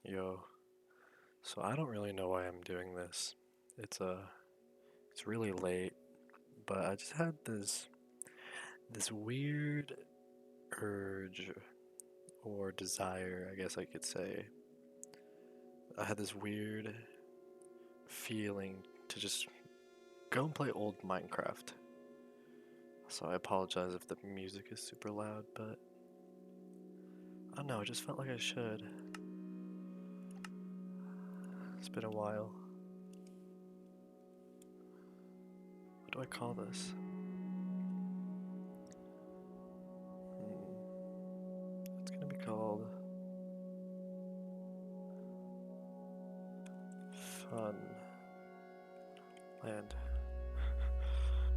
Yo, so I don't really know why I'm doing this. It's really late, but I just had this weird urge or desire, I guess I could say. I had this weird feeling to just go and play old Minecraft. So I apologize if the music is super loud, but I don't know, I just felt like I should. It's been a while. What do I call this? It's gonna be called Fun Land.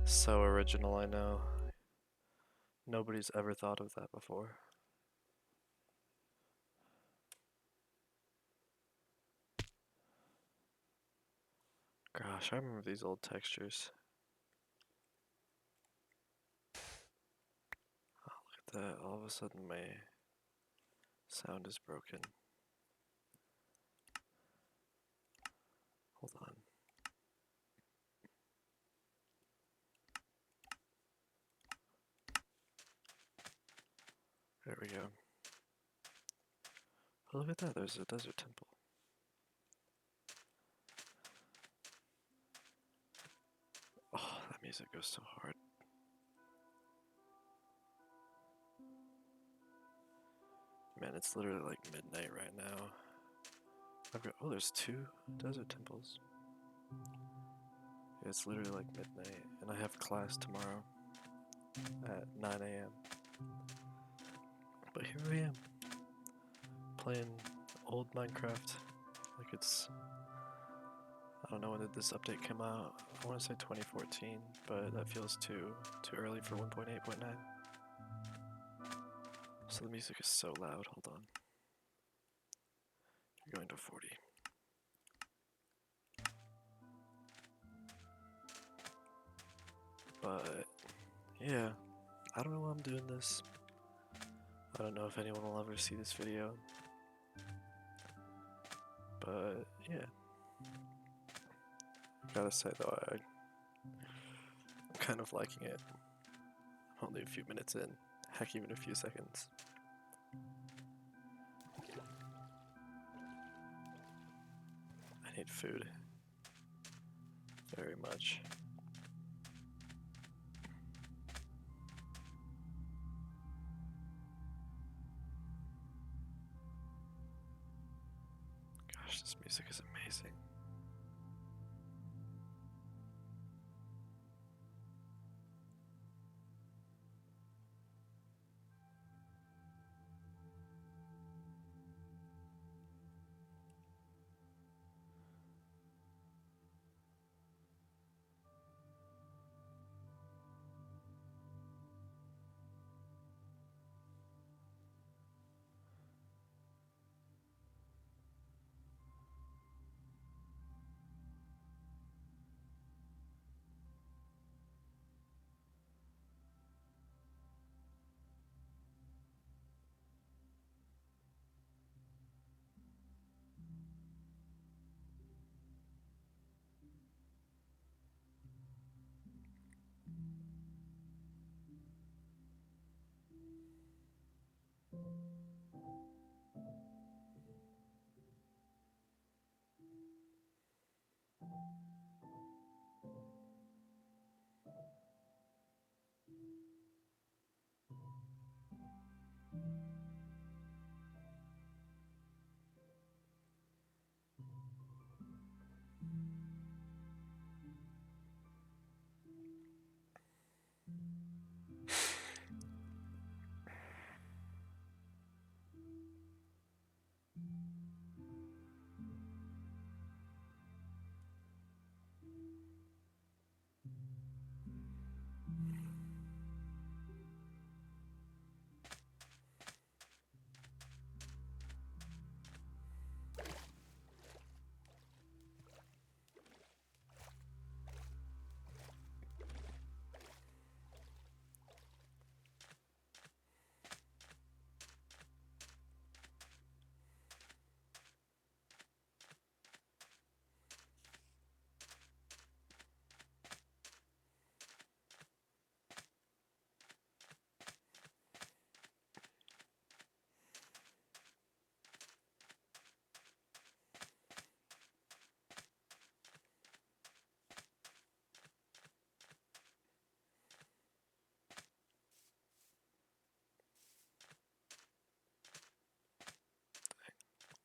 So original, I know. Nobody's ever thought of that before. Gosh, I remember these old textures. Oh, look at that. All of a sudden my sound is broken. Hold on. There we go. Oh, look at that. There's a desert temple. Oh, that music goes so hard. Man, it's literally like midnight right now. Oh, there's two desert temples. Yeah, it's literally like midnight, and I have class tomorrow at 9 a.m. But here I am, playing old Minecraft. Like I don't know when did this update come out. I want to say 2014, but that feels too early for 1.8.9. So the music is so loud. Hold on. You're going to 40. But yeah, I don't know why I'm doing this. I don't know if anyone will ever see this video. But yeah. Gotta say though, I'm kind of liking it. Only a few minutes in. Heck, even a few seconds. I need food. Very much. Gosh, this music is amazing.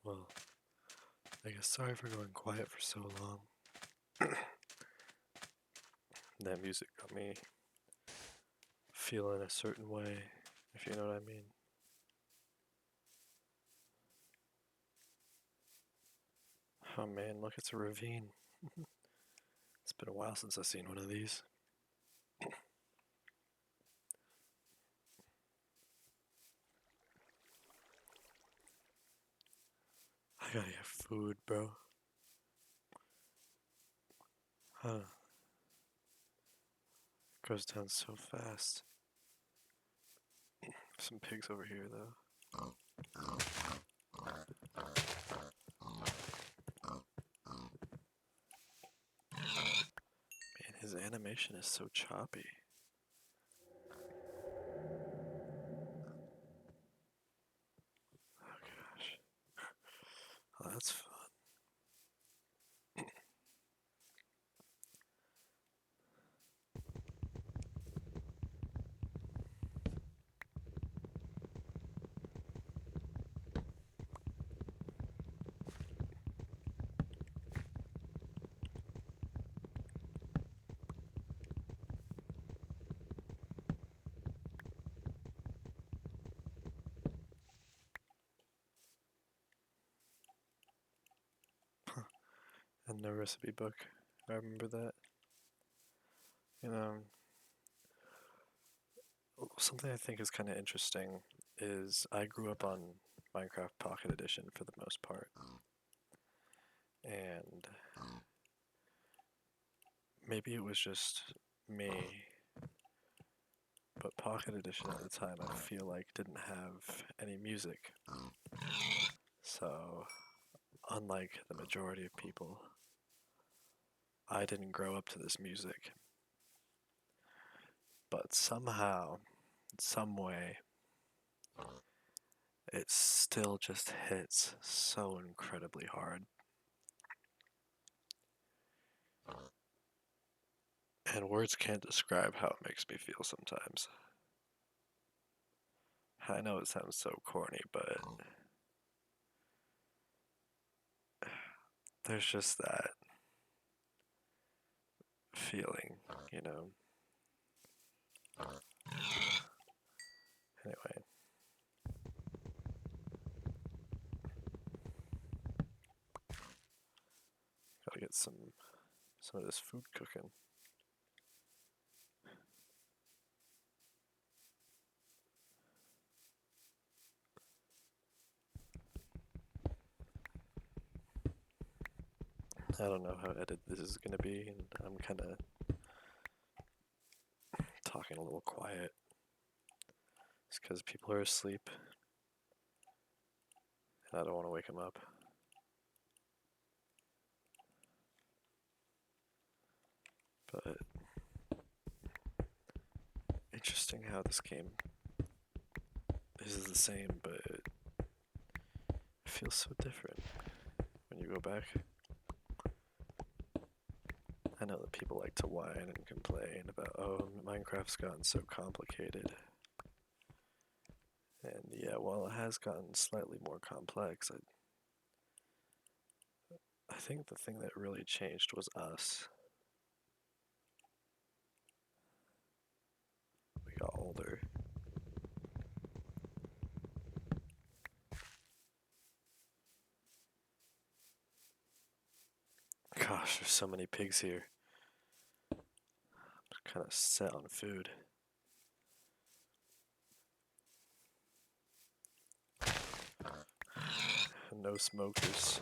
Well, I guess sorry for going quiet for so long. That music got me feeling a certain way, if you know what I mean. Oh man, look, it's a ravine. It's been a while since I've seen one of these. I gotta get food, bro. Huh. It goes down so fast. Some pigs over here, though. Man, his animation is so choppy. Oh gosh. Oh, that's fun. And no recipe book. I remember that. You know, something I think is kind of interesting is I grew up on Minecraft Pocket Edition for the most part. And maybe it was just me, but Pocket Edition at the time I feel like didn't have any music. So, unlike the majority of people, I didn't grow up to this music. But somehow, some way, it still just hits so incredibly hard. And words can't describe how it makes me feel sometimes. I know it sounds so corny, but there's just that feeling, you know? Anyway, gotta get some of this food cooking. I don't know how edited this is gonna be, and I'm kind of talking a little quiet. It's because people are asleep, and I don't want to wake them up. But interesting how this game is the same, but it feels so different when you go back. I know that people like to whine and complain about, oh, Minecraft's gotten so complicated. And yeah, while it has gotten slightly more complex, I think the thing that really changed was us. We got older. Gosh, there's so many pigs here. I'm kind of set on food. No smokers.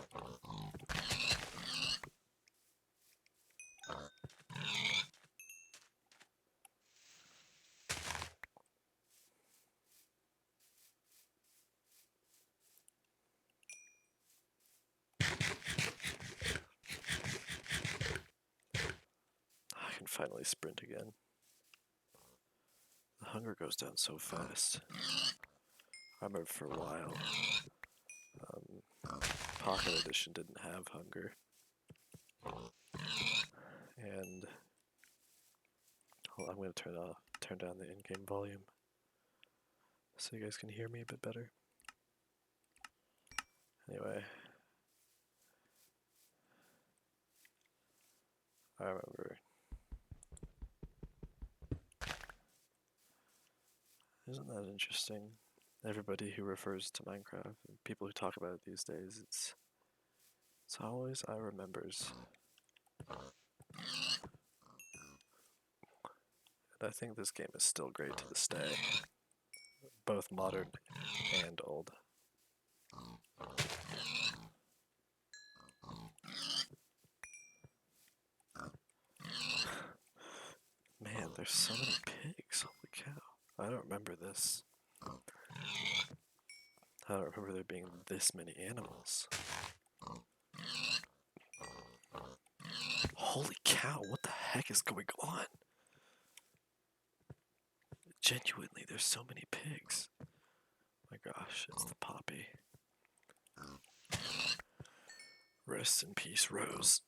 I can finally sprint again. The hunger goes down so fast. I remember for a while, Pocket Edition didn't have hunger. And I'm going to turn down the in-game volume so you guys can hear me a bit better. Anyway, I remember. Isn't that interesting? Everybody who refers to Minecraft, and people who talk about it these days, it's always I remembers. And I think this game is still great to this day, both modern and old. Man, there's so many pigs. Holy cow. I don't remember this. I don't remember there being this many animals. Holy cow, what the heck is going on? Genuinely, there's so many pigs. My gosh, it's the poppy. Rest in peace, Rose.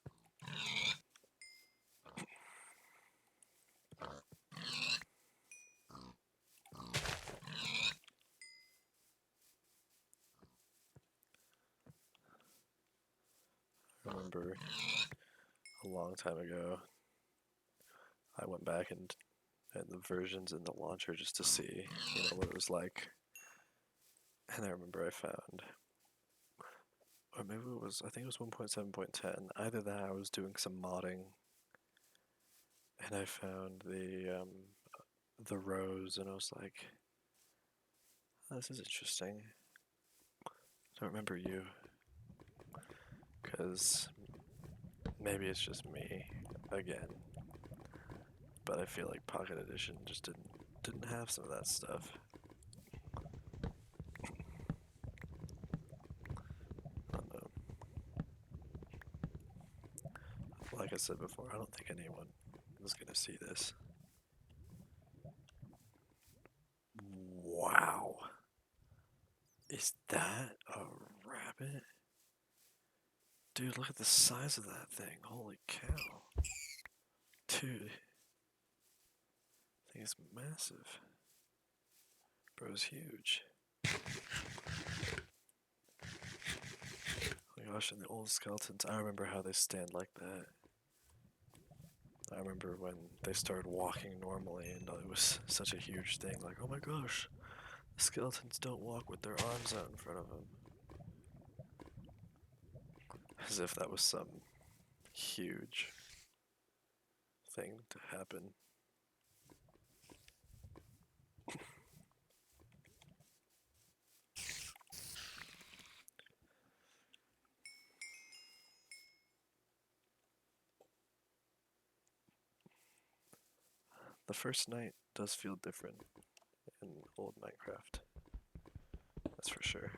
I remember a long time ago, I went back and the versions in the launcher just to see, what it was like. And I remember I found, or maybe it was, I think it was 1.7.10. Either that, or I was doing some modding, and I found the rose, and I was like, oh, this is interesting. I don't remember you, because maybe it's just me again. But I feel like Pocket Edition just didn't have some of that stuff. I don't know. Like I said before, I don't think anyone is gonna see this. Wow. Is that a rabbit? Dude, look at the size of that thing. Holy cow. Dude. Thing is massive. Bro's huge. Oh my gosh, and the old skeletons, I remember how they stand like that. I remember when they started walking normally and it was such a huge thing, like, oh my gosh, the skeletons don't walk with their arms out in front of them. As if that was some huge thing to happen. The first night does feel different in old Minecraft. That's for sure.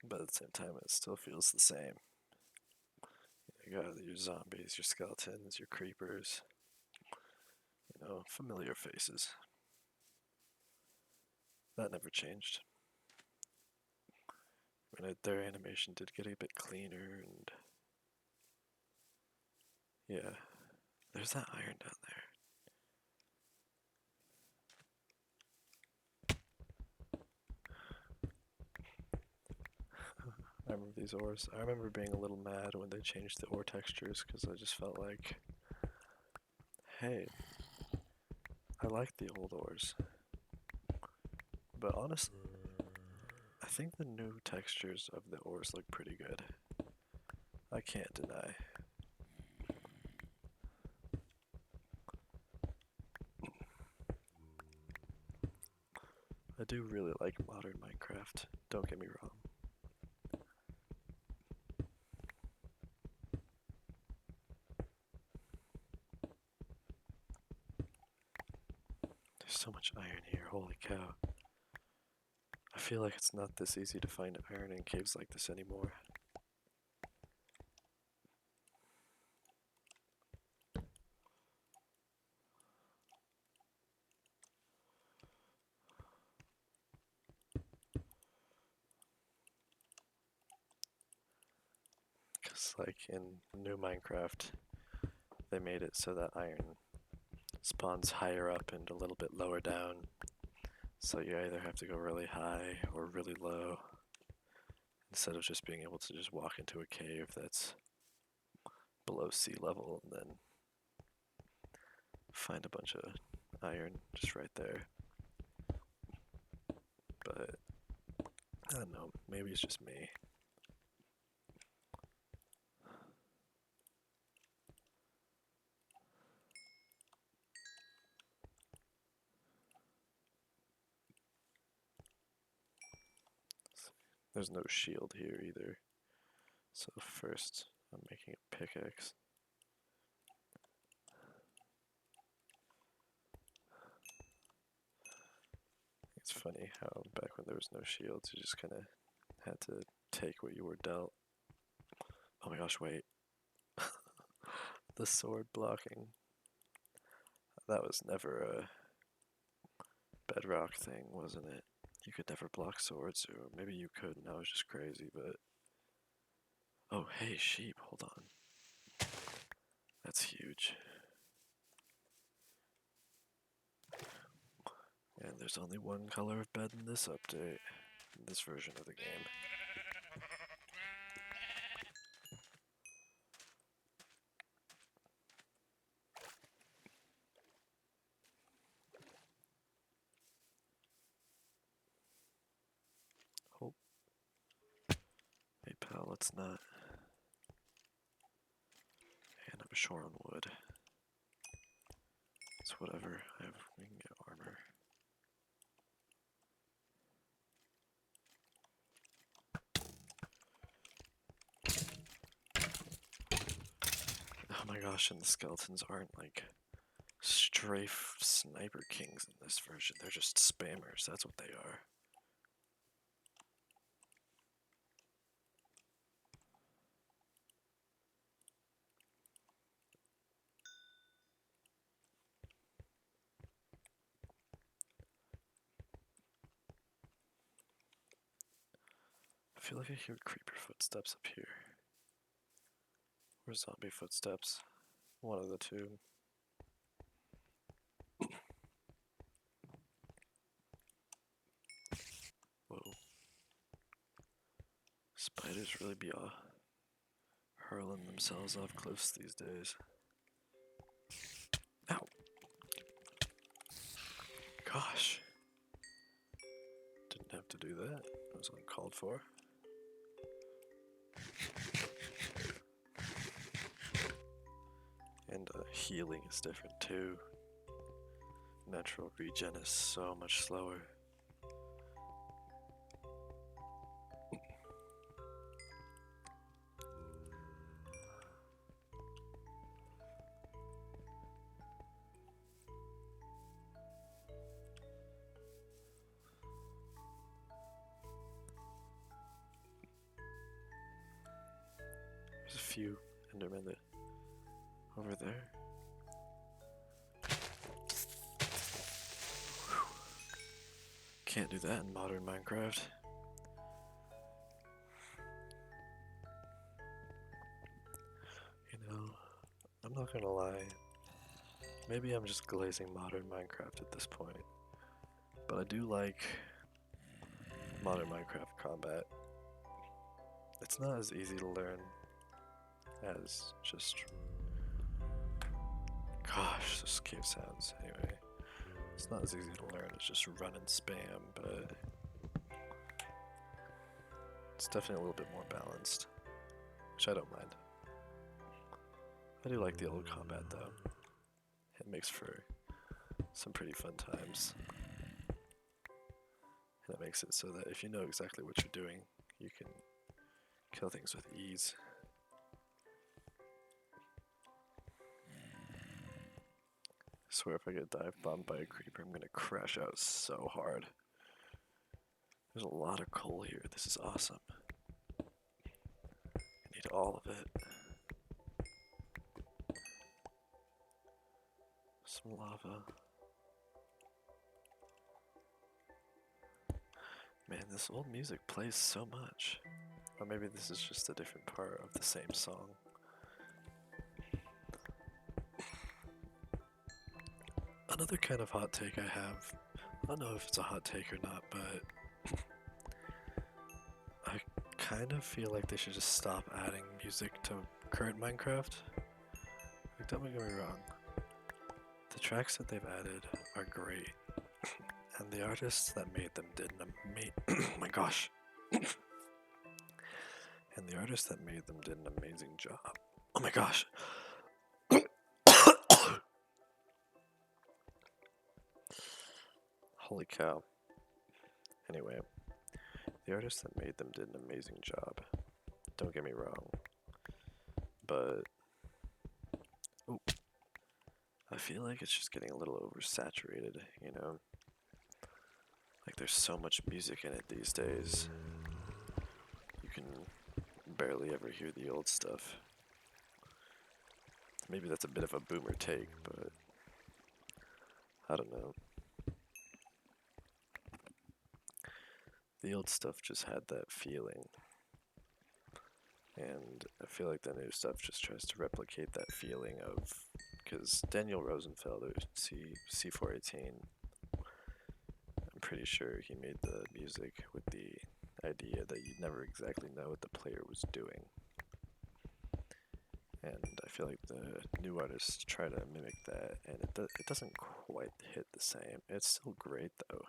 But at the same time, it still feels the same. You got your zombies, your skeletons, your creepers. Familiar faces. That never changed. I mean, their animation did get a bit cleaner, and yeah, there's that iron down there. I remember these ores. I remember being a little mad when they changed the ore textures because I just felt like, hey, I like the old ores. But honestly, I think the new textures of the ores look pretty good. I can't deny. I do really like modern Minecraft, don't get me wrong. There's so much iron here, holy cow. I feel like it's not this easy to find iron in caves like this anymore. Because, like, in new Minecraft, they made it so that iron spawns higher up and a little bit lower down. So you either have to go really high or really low instead of just being able to just walk into a cave that's below sea level and then find a bunch of iron just right there. But I don't know, maybe it's just me. There's no shield here either. So first I'm making a pickaxe. It's funny how back when there was no shields, you just kind of had to take what you were dealt. Oh my gosh, wait. The sword blocking. That was never a bedrock thing, wasn't it? You could never block swords, or maybe you could and I was just crazy, but... Oh, hey, sheep, hold on. That's huge. And there's only one color of bed in this update, in this version of the game. Oh. Hey pal, let's not. And I'm short on wood. It's whatever, we can get armor. Oh my gosh, and the skeletons aren't like strafe sniper kings in this version. They're just spammers, that's what they are. I feel like I hear creeper footsteps up here. Or zombie footsteps. One of the two. Whoa. Spiders really be hurling themselves off cliffs these days. Ow! Gosh. Didn't have to do that. That was uncalled for. And healing is different too. Natural regen is so much slower. There's a few Endermen over there. Whew. Can't do that in modern Minecraft. You know, I'm not gonna lie. Maybe I'm just glazing modern Minecraft at this point. But I do like modern Minecraft combat. It's not as easy to learn as just... Gosh, those cave sounds. Anyway, it's not as easy to learn as just run and spam, but it's definitely a little bit more balanced, which I don't mind. I do like the old combat though. It makes for some pretty fun times. And it makes it so that if you know exactly what you're doing, you can kill things with ease. I swear if I get dive bombed by a creeper, I'm gonna crash out so hard. There's a lot of coal here. This is awesome. I need all of it. Some lava. Man, this old music plays so much. Or maybe this is just a different part of the same song. Another kind of hot take I have, I don't know if it's a hot take or not, but I kind of feel like they should just stop adding music to current Minecraft. Like, don't get me wrong, the tracks that they've added are great, and the artists that made them did an oh my gosh, and the artists that made them did an amazing job. Oh my gosh. Holy cow. Anyway, the artists that made them did an amazing job. Don't get me wrong. But ooh, I feel like it's just getting a little oversaturated, you know? Like there's so much music in it these days. You can barely ever hear the old stuff. Maybe that's a bit of a boomer take, but I don't know. The old stuff just had that feeling. And I feel like the new stuff just tries to replicate that feeling of, because Daniel Rosenfelder, C418, I'm pretty sure he made the music with the idea that you'd never exactly know what the player was doing. And I feel like the new artists try to mimic that, and it doesn't quite hit the same. It's still great though.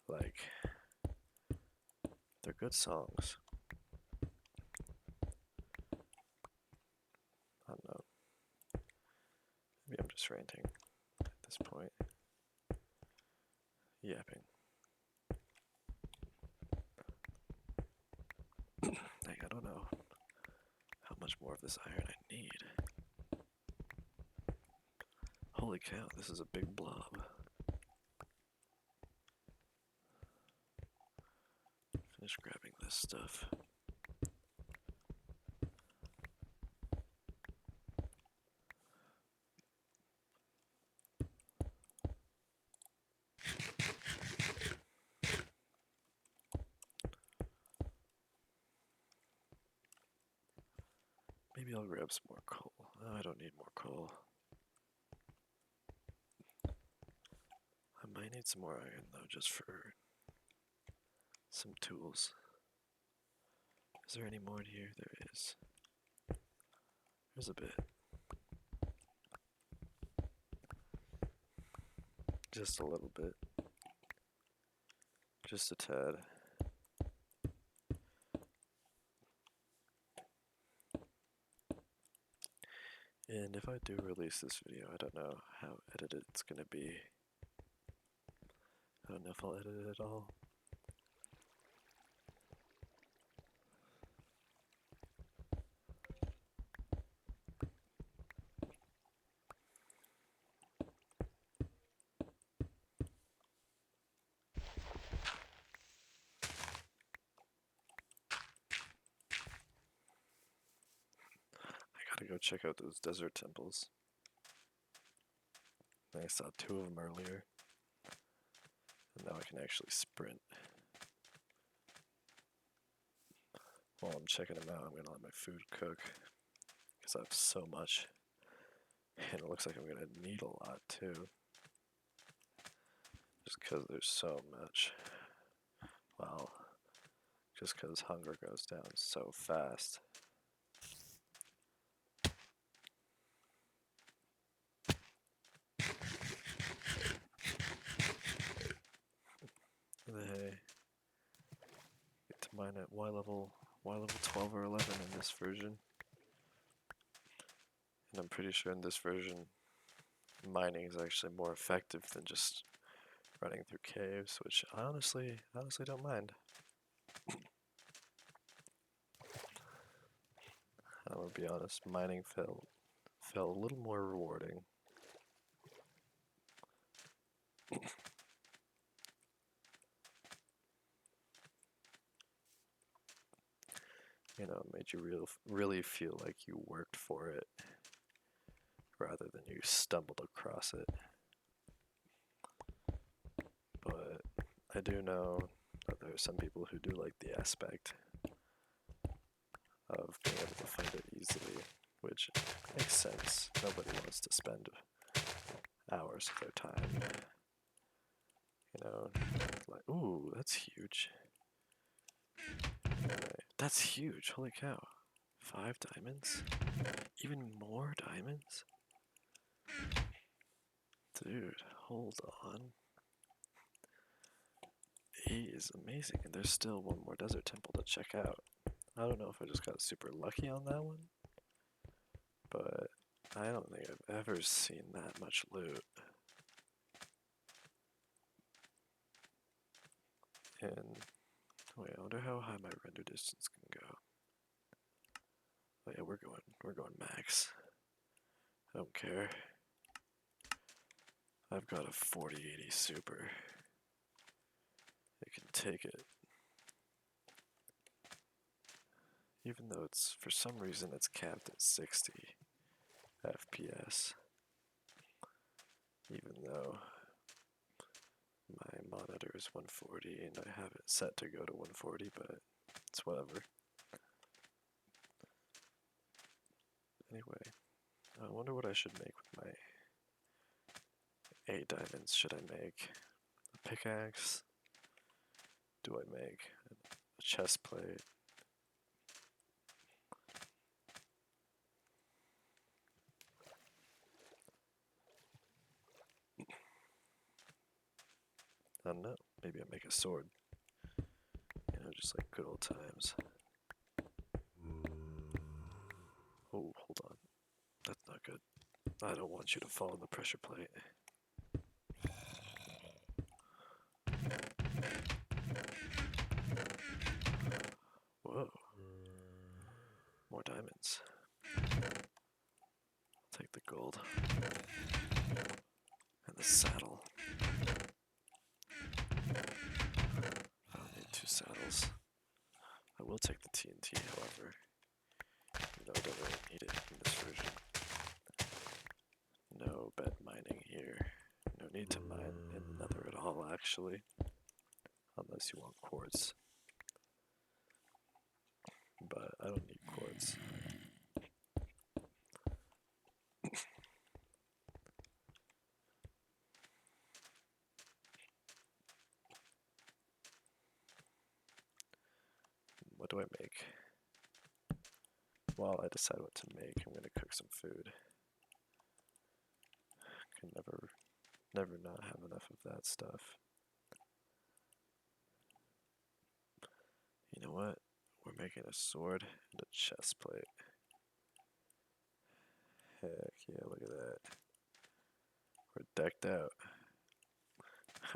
Like, they're good songs. I don't know. Maybe I'm just ranting at this point. Yapping. Dang, I don't know how much more of this iron I need. Holy cow, this is a big blob. Finish grabbing this stuff. Maybe I'll grab some more coal. Oh, I don't need more coal. I might need some more iron though, just for some tools. Is there any more in here? There is. There's a bit. Just a little bit. Just a tad. And if I do release this video, I don't know how edited it's gonna be. I don't know if I'll edit it at all. I gotta go check out those desert temples. I saw 2 of them earlier. And now I can actually sprint. While I'm checking them out, I'm gonna let my food cook. Because I have so much. And it looks like I'm gonna need a lot too. Just because there's so much. Wow. Just because hunger goes down so fast. Hey. Get to mine at Y level 12 or 11 in this version. And I'm pretty sure in this version, mining is actually more effective than just running through caves, which I honestly don't mind. I'm gonna be honest, mining felt a little more rewarding. You know, it made you really feel like you worked for it, rather than you stumbled across it. But I do know that there are some people who do like the aspect of being able to find it easily, which makes sense. Nobody wants to spend hours of their time. You know, like, ooh, that's huge. Anyway, that's huge, holy cow. 5 diamonds? Even more diamonds? Dude, hold on. 8 is amazing, and there's still one more desert temple to check out. I don't know if I just got super lucky on that one, but I don't think I've ever seen that much loot. And wait, I wonder how high my render distance can go. Oh yeah, we're going max. I don't care. I've got a 4080 Super. It can take it. Even though it's, for some reason, it's capped at 60 FPS. Even though my monitor is 140 and I have it set to go to 140, but it's whatever. Anyway, I wonder what I should make with my 8 diamonds. Should I make a pickaxe? Do I make a chest plate? I don't know. Maybe I make a sword. You know, just like good old times. Oh, hold on. That's not good. I don't want you to fall in the pressure plate. Whoa. More diamonds. I'll take the gold. And the saddle. I don't need 2 saddles. I will take the TNT, however. You know, I don't really need it in this version. No bed mining here. No need to mine in the nether at all, actually. Unless you want quartz. But I don't need quartz. What do I make? While I decide what to make, I'm gonna cook some food. Can never not have enough of that stuff. You know what? We're making a sword and a chest plate. Heck yeah, look at that. We're decked out.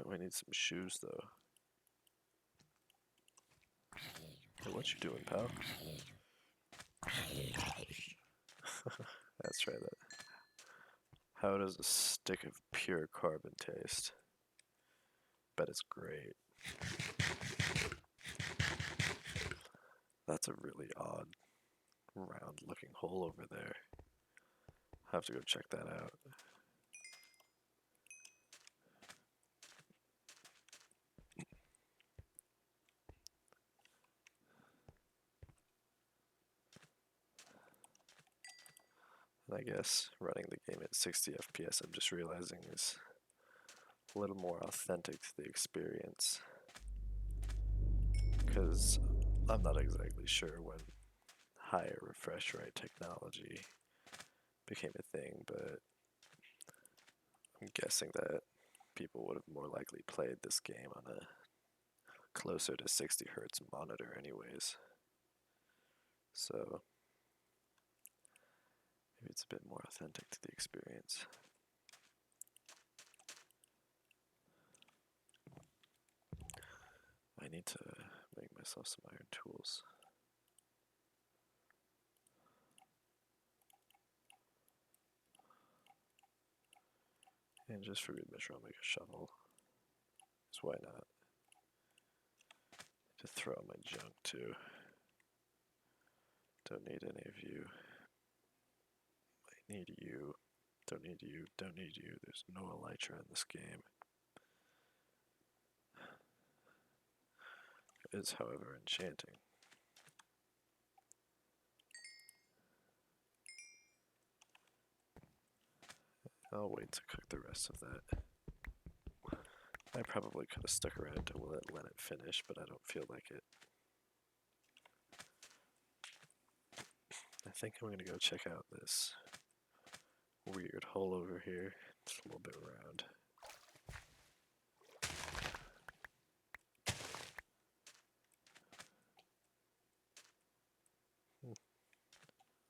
We need some shoes though. Hey, what you doing, pal? That's right. How does a stick of pure carbon taste? Bet it's great. That's a really odd, round looking hole over there. I have to go check that out. And I guess running the game at 60 FPS, I'm just realizing is a little more authentic to the experience. Because I'm not exactly sure when higher refresh rate technology became a thing, but I'm guessing that people would have more likely played this game on a closer to 60 hertz monitor anyways. So maybe it's a bit more authentic to the experience. I need to make myself some iron tools. And just for good measure, I'll make a shovel. Because why not? To throw out my junk too. Don't need any of you. I need you. Don't need you. Don't need you. There's no elytra in this game. It is, however, enchanting. I'll wait to cook the rest of that. I probably could have stuck around to let it finish, but I don't feel like it. I think I'm gonna go check out this weird hole over here. It's a little bit round.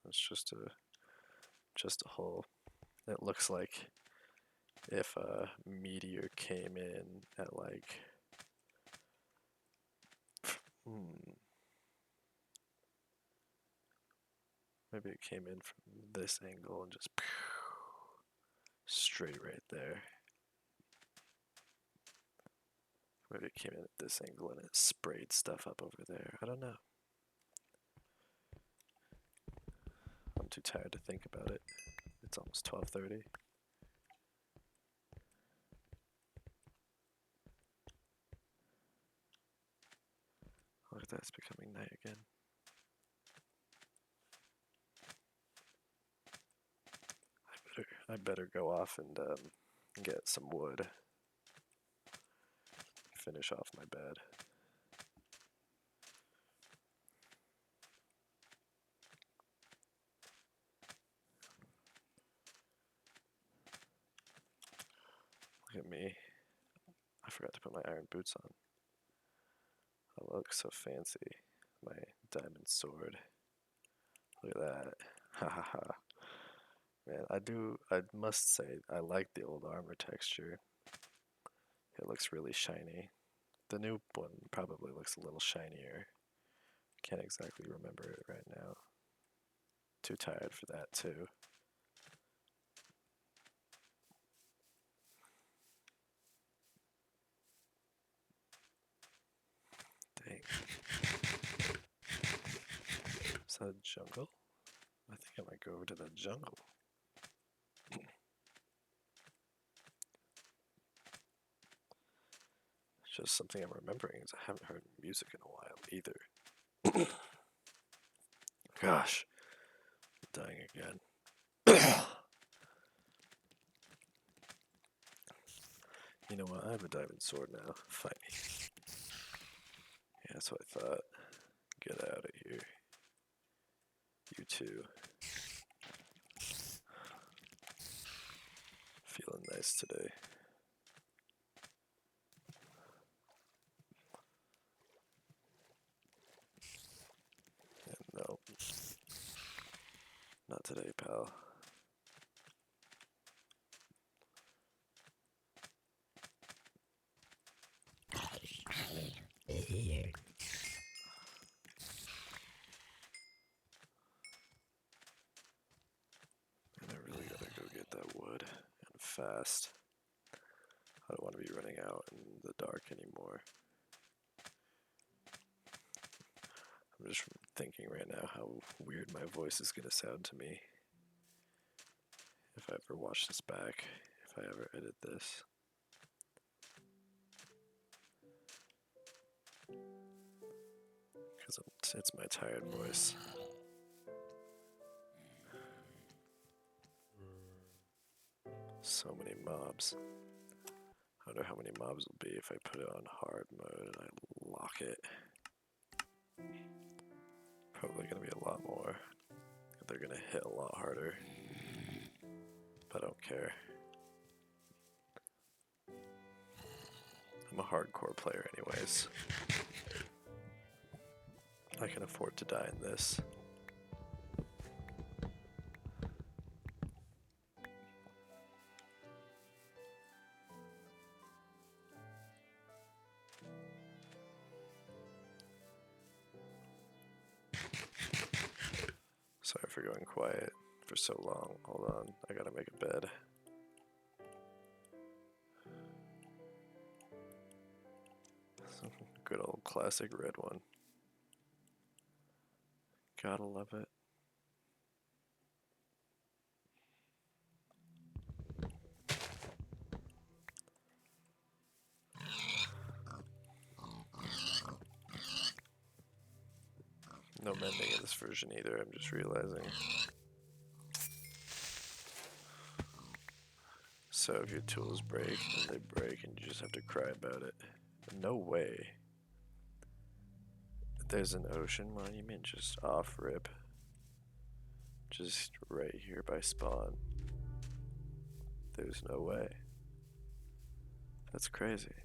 It's just a hole. It looks like if a meteor came in at like maybe it came in from this angle and just straight right there. Maybe it came in at this angle and it sprayed stuff up over there. I don't know. I'm too tired to think about it. It's almost 12:30. Look at that, it's becoming night again. I better go off and get some wood. Finish off my bed. Look at me. I forgot to put my iron boots on. I look so fancy. My diamond sword. Look at that. Ha ha ha. Man, I must say, I like the old armor texture. It looks really shiny. The new one probably looks a little shinier. Can't exactly remember it right now. Too tired for that too. Dang. Is that a jungle? I think I might go over to the jungle. It's just something I'm remembering is I haven't heard music in a while either. Gosh, I'm dying again. You know what? I have a diamond sword now. Fight me. Yeah, that's what I thought. Get out of here. You too. Feeling nice today. And no. Not today, pal. And I really gotta go get that wood. And fast. I don't want to be running out in the dark anymore. I'm just thinking right now how weird my voice is gonna sound to me if I ever watch this back, if I ever edit this. Because it's my tired voice. So many mobs. I wonder how many mobs will be if I put it on hard mode and I lock it. Probably gonna be a lot more. They're gonna hit a lot harder. But I don't care. I'm a hardcore player anyways. I can afford to die in this. Sorry for going quiet for so long. Hold on, I gotta make a bed. Good old classic red one. Gotta love it. No mending in this version either, I'm just realizing. So if your tools break, then they break and you just have to cry about it. No way. There's an ocean monument just off rip. Just right here by spawn. There's no way. That's crazy.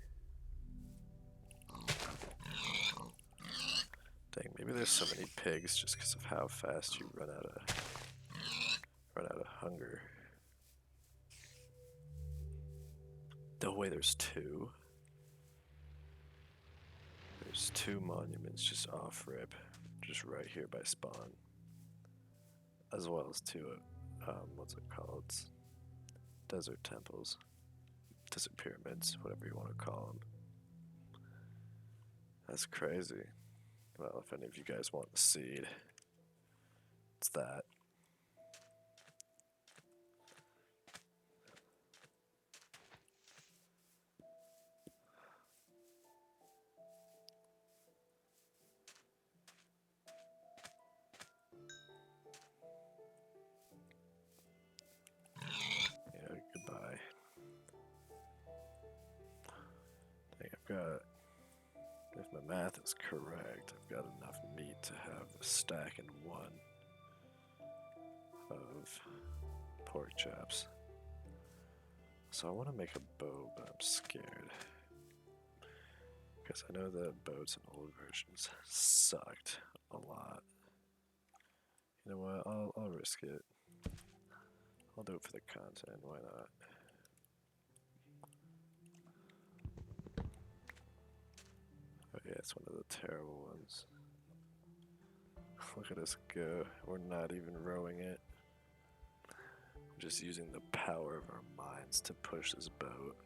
Dang, maybe there's so many pigs just because of how fast you run out of hunger. No way, there's two. There's two monuments just off rip, just right here by spawn. As well as two, what's it called? Desert temples. Desert pyramids, whatever you want to call them. That's crazy. Well, if any of you guys want the seed, it's that. Yeah, goodbye. Dang, I've got, if my math is correct, I've got enough meat to have a stack in one of pork chops. So I want to make a bow, but I'm scared. Because I know that bows in old versions sucked a lot. You know what, I'll risk it. I'll do it for the content, why not? Oh yeah, it's one of the terrible ones. Look at us go, we're not even rowing it. We're just using the power of our minds to push this boat.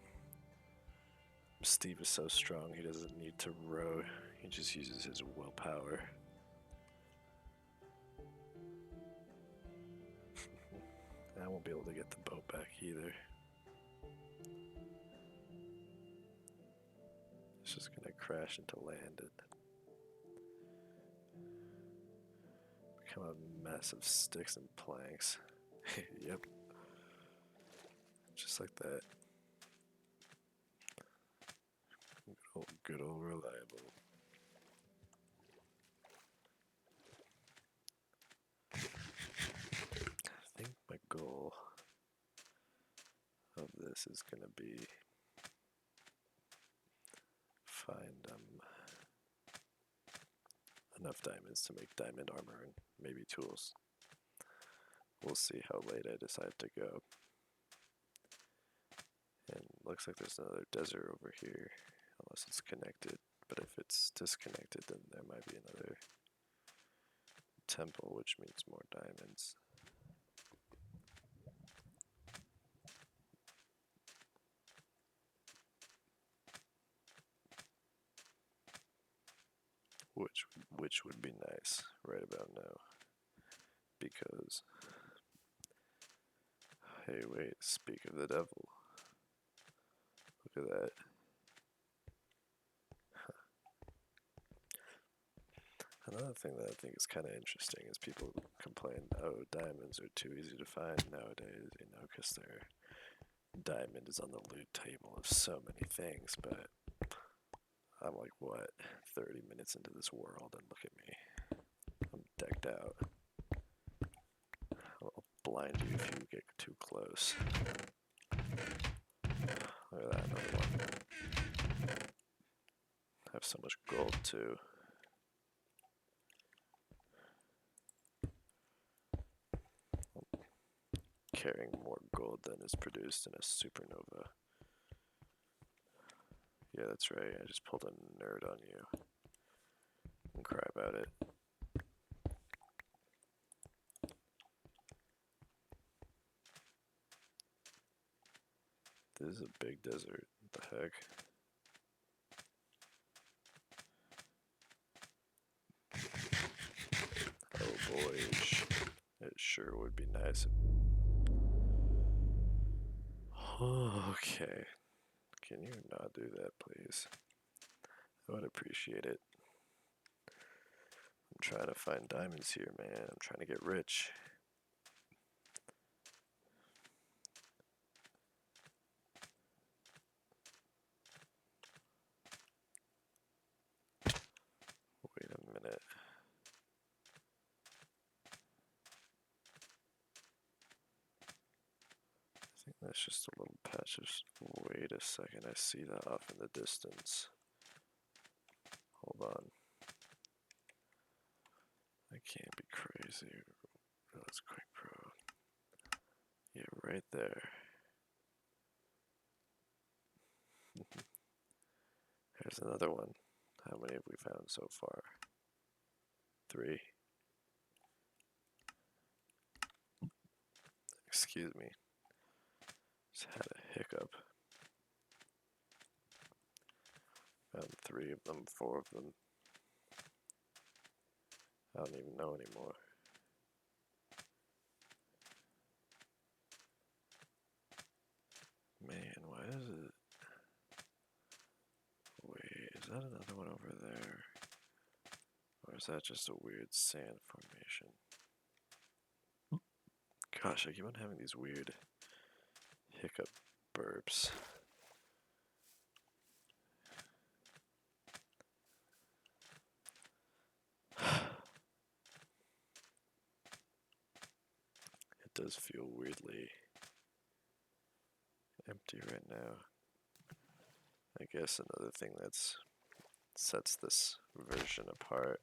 Steve is so strong he doesn't need to row, he just uses his willpower. I won't be able to get the boat back either. It's just gonna crash into land and become a mess of sticks and planks. Yep. Just like that. Good old reliable. I think my goal of this is gonna be find enough diamonds to make diamond armor and maybe tools. We'll see how late I decide to go. And looks like there's another desert over here, unless it's connected. But if it's disconnected, then there might be another temple, which means more diamonds. Which would be nice right about now. Because, hey wait, speak of the devil. Look at that. Another thing that I think is kind of interesting is people complain, oh, diamonds are too easy to find nowadays, you know, because their diamond is on the loot table of so many things, but I'm like, what, 30 minutes into this world, and look at me. I'm decked out. I'll blind you if you get too close. Look at that, another one. I have so much gold, too. Carrying more gold than is produced in a supernova. Yeah, that's right, I just pulled a nerd on you. And cry about it. This is a big desert, what the heck? Oh boy, it sure would be nice. Okay, can you not do that, please? I would appreciate it. I'm trying to find diamonds here, man. I'm trying to get rich. it's just a little patch. Wait a second, I see that off in the distance. Hold on. I can't be crazy. Let's quick pro. Yeah, right there. There's another one. How many have we found so far? 3. Excuse me. Just had a hiccup. Found 3 of them, 4 of them. I don't even know anymore. Man, why is it? Wait, is that another one over there? Or is that just a weird sand formation? Gosh, I keep on having these weird hiccup burps. It does feel weirdly empty right now. I guess another thing that's sets this version apart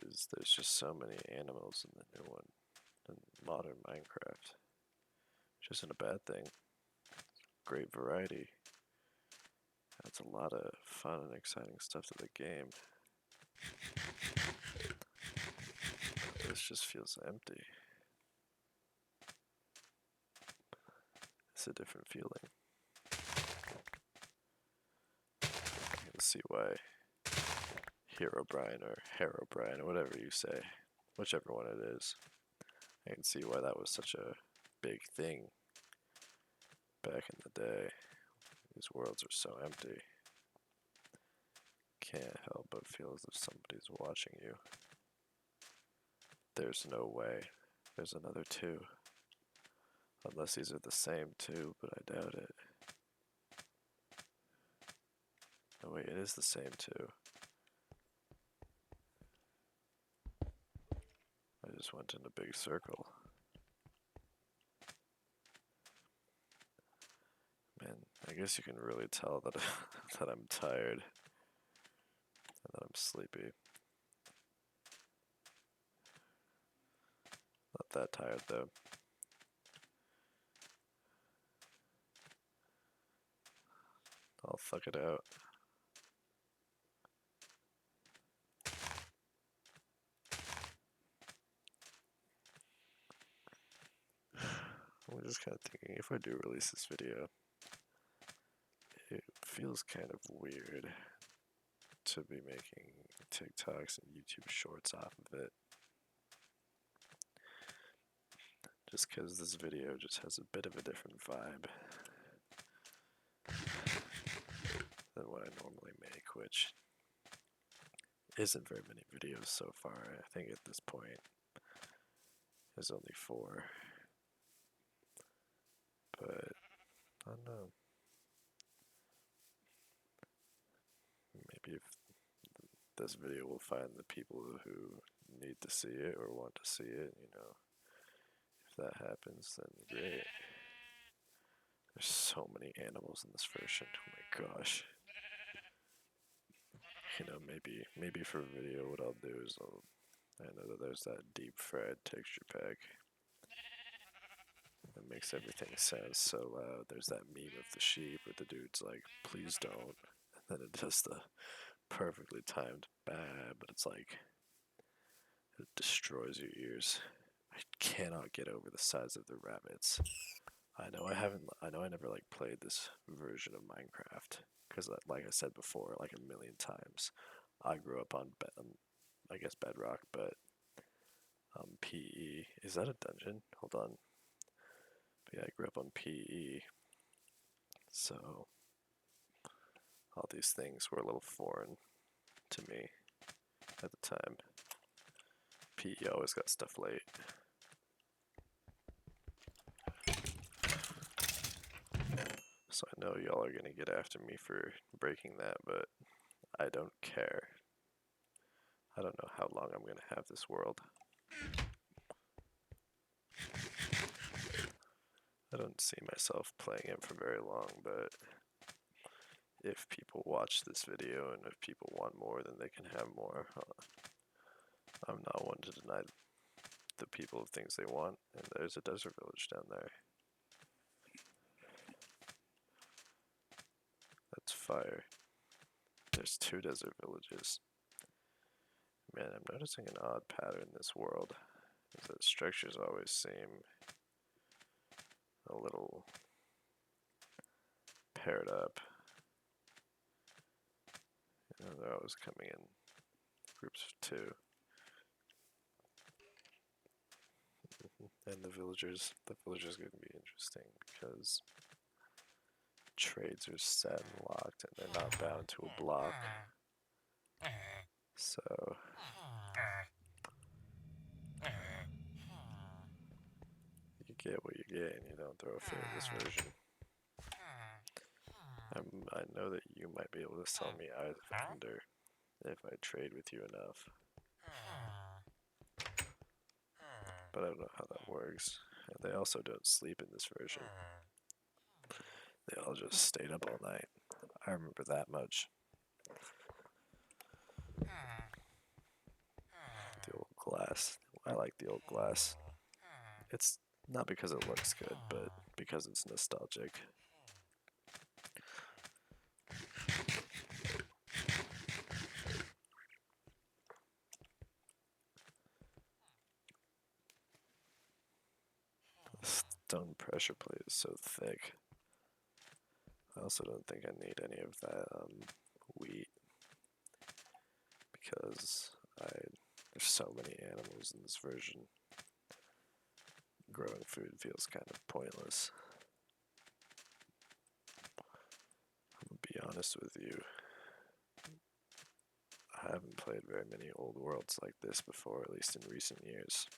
is there's just so many animals in the new one, in modern Minecraft. Which isn't a bad thing. Great variety. Adds a lot of fun and exciting stuff to the game. This just feels empty. It's a different feeling. You can see why Herobrine or Herobrine or whatever you say, whichever one it is. I can see why that was such a big thing back in the day. These worlds are so empty. Can't help but feel as if somebody's watching you. There's no way. There's another 2. Unless these are the same 2, but I doubt it. Oh wait, it is the same 2. I just went in a big circle. Man, I guess you can really tell that that I'm tired and that I'm sleepy. Not that tired though. I'll fuck it out. I'm just kind of thinking, if I do release this video, it feels kind of weird to be making TikToks and YouTube shorts off of it. Just because this video just has a bit of a different vibe than what I normally make, which isn't very many videos so far. I think at this point there's only 4. But I don't know. Maybe if this video will find the people who need to see it or want to see it, you know. If that happens, then great. There's so many animals in this version. Oh my gosh. You know, maybe for a video, what I'll do is I know that there's that deep fried texture pack that makes everything sound so loud. There's that meme of the sheep where the dude's like, please don't. And then it does the perfectly timed bad, but it's like, it destroys your ears. I cannot get over the size of the rabbits. I know I never like played this version of Minecraft because, like I said before, like a million times, I grew up on, I guess Bedrock, but PE. Is that a dungeon? Hold on. But yeah, I grew up on PE, so all these things were a little foreign to me at the time. PE always got stuff late. So I know y'all are gonna get after me for breaking that, but I don't care. I don't know how long I'm gonna have this world. I don't see myself playing it for very long, but if people watch this video and if people want more, then they can have more. I'm not one to deny the people of things they want, and there's a desert village down there. That's fire. There's 2 desert villages. Man, I'm noticing an odd pattern in this world. Is that structures always seem a little paired up. You know, they're always coming in groups of 2. And the villagers are going to be interesting because trades are set and locked and they're not bound to a block. So you get what you get and you don't throw a fit in this version. I know that you might be able to sell me Eyes of Thunder if I trade with you enough. But I don't know how that works. And they also don't sleep in this version. They all just stayed up all night. I remember that much. The old glass. I like the old glass. It's not because it looks good, but because it's nostalgic. The stone pressure plate is so thick. I also don't think I need any of that wheat because there's so many animals in this version. Growing food feels kind of pointless. I'm gonna be honest with you. I haven't played very many old worlds like this before, at least in recent years.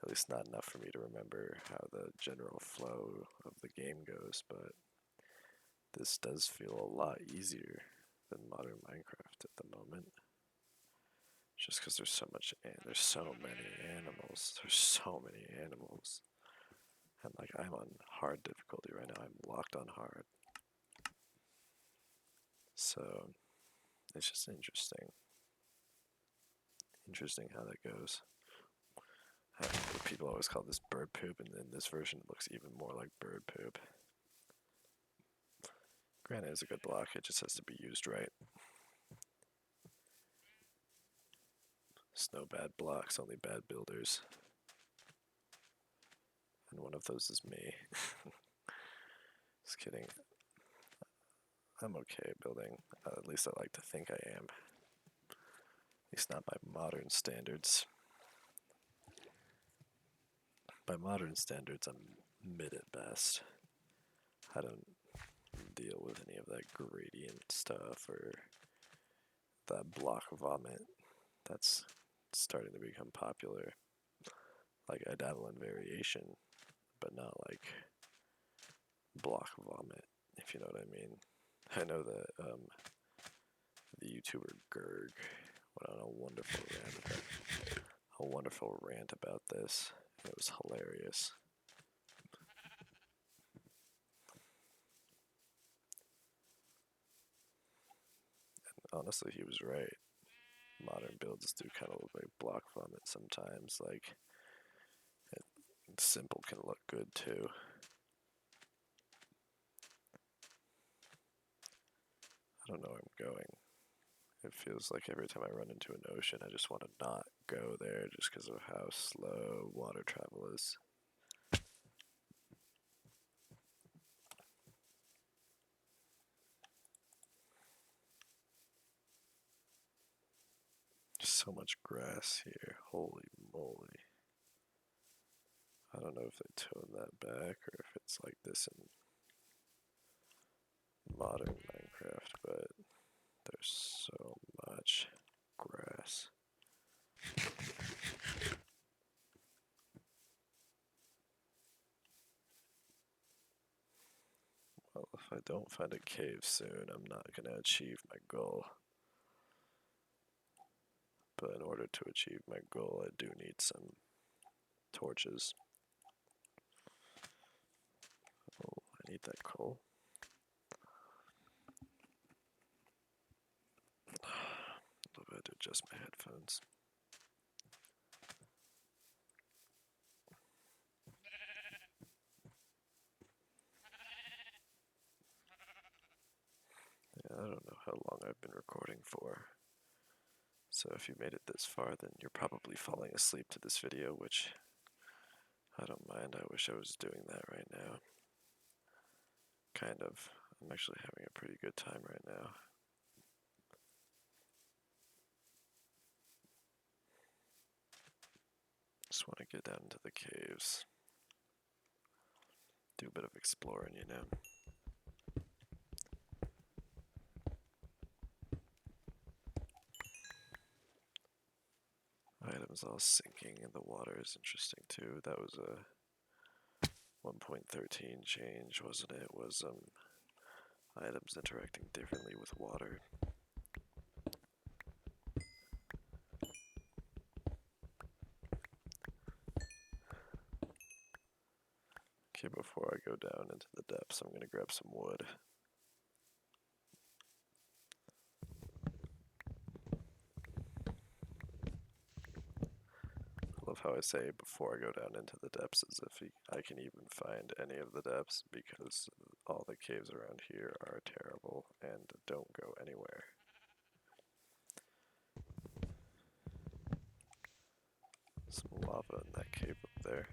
At least not enough for me to remember how the general flow of the game goes, but this does feel a lot easier than modern Minecraft at the moment. Just because there's so many animals. There's so many animals. And like I'm on hard difficulty right now. I'm locked on hard. So it's just interesting. Interesting how that goes. People always call this bird poop, and in this version it looks even more like bird poop. Granted, it's a good block, it just has to be used right. There's no bad blocks, only bad builders. And one of those is me. Just kidding. I'm okay building. At least I like to think I am. At least not by modern standards. By modern standards, I'm mid at best. I don't deal with any of that gradient stuff or that block vomit. That's starting to become popular. Like, I dabble in variation, but not like block vomit, if you know what I mean. I know that the YouTuber Gerg went on a wonderful rant about this. It was hilarious. And honestly, he was right. Modern builds do kind of look like block vomit sometimes. Like, simple can look good too. I don't know where I'm going. It feels like every time I run into an ocean, I just want to not go there just because of how slow water travel is. So much grass here, holy moly. I don't know if they tone that back or if it's like this in modern Minecraft, but there's so much grass. Well, if I don't find a cave soon, I'm not going to achieve my goal. But in order to achieve my goal, I do need some torches. need that coal. A little bit to adjust my headphones. Yeah, I don't know how long I've been recording for. So if you made it this far, then you're probably falling asleep to this video, which I don't mind. I wish I was doing that right now. Kind of. I'm actually having a pretty good time right now. Just want to get down into the caves. Do a bit of exploring, you know. Items all sinking in the water is interesting too. That was a 1.13 change, wasn't it? Was items interacting differently with water. Okay, before I go down into the depths, I'm gonna grab some wood. I love how I say before I go down into the depths as if I can even find any of the depths, because all the caves around here are terrible and don't go anywhere. Some lava in that cave up there.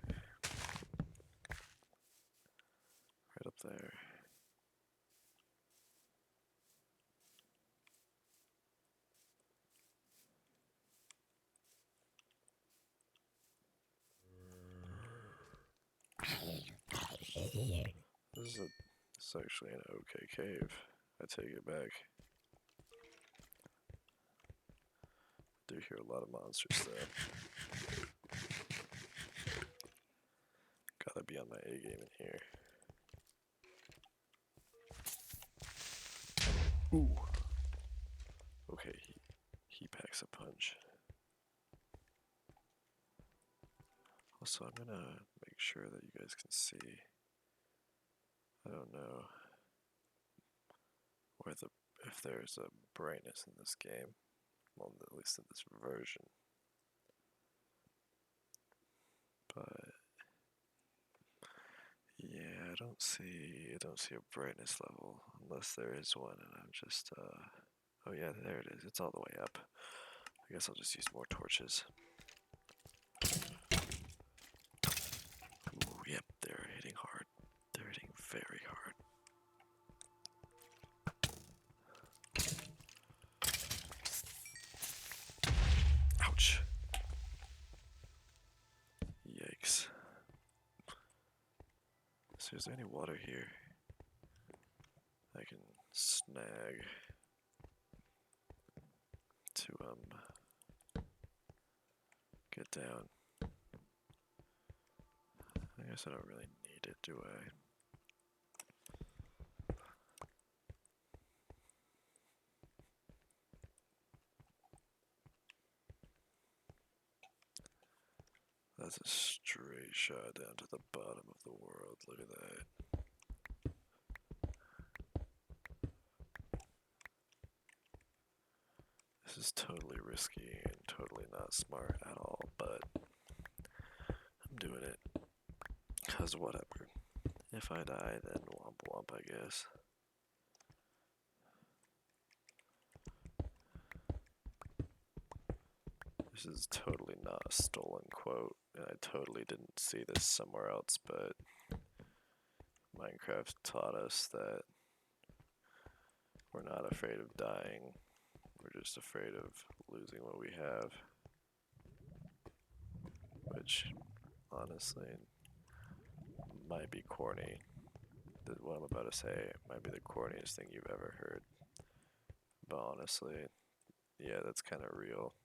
Right up there. This is actually an okay cave. I take it back. I do hear a lot of monsters though. Gotta be on my A game in here. Ooh. Okay, he packs a punch. Also, I'm gonna make sure that you guys can see. I don't know if there's a brightness in this game. Well, at least in this version. But yeah, I don't see a brightness level unless there is one, and I'm just oh yeah, there it is. It's all the way up. I guess I'll just use more torches. Ooh, yep, they're hitting hard. They're hitting very hard. Ouch. Yikes. So is there any water here I can snag to get down? I guess I don't really need it, do I? That's a straight shot down to the bottom of the world. Look at that. This is totally risky and totally not smart at all, but I'm doing it. 'Cause whatever. If I die, then womp womp, I guess. This is totally not a stolen quote, and I totally didn't see this somewhere else, but Minecraft taught us that we're not afraid of dying, we're just afraid of losing what we have. Which, honestly, might be corny. What I'm about to say might be the corniest thing you've ever heard. But honestly, yeah, that's kind of real.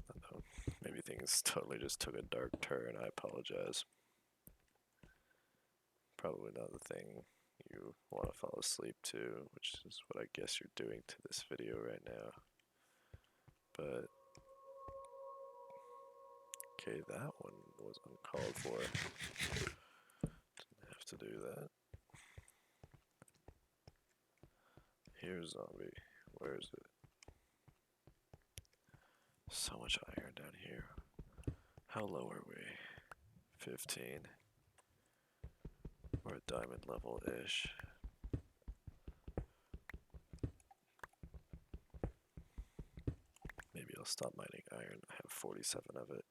I don't know, maybe things totally just took a dark turn, I apologize. Probably not the thing you want to fall asleep to, which is what I guess you're doing to this video right now. But Okay, that one was uncalled for. Didn't have to do that. Here's zombie. Where is it? So much iron down here. How low are we? 15. We're at diamond level-ish. Maybe I'll stop mining iron. I have 47 of it.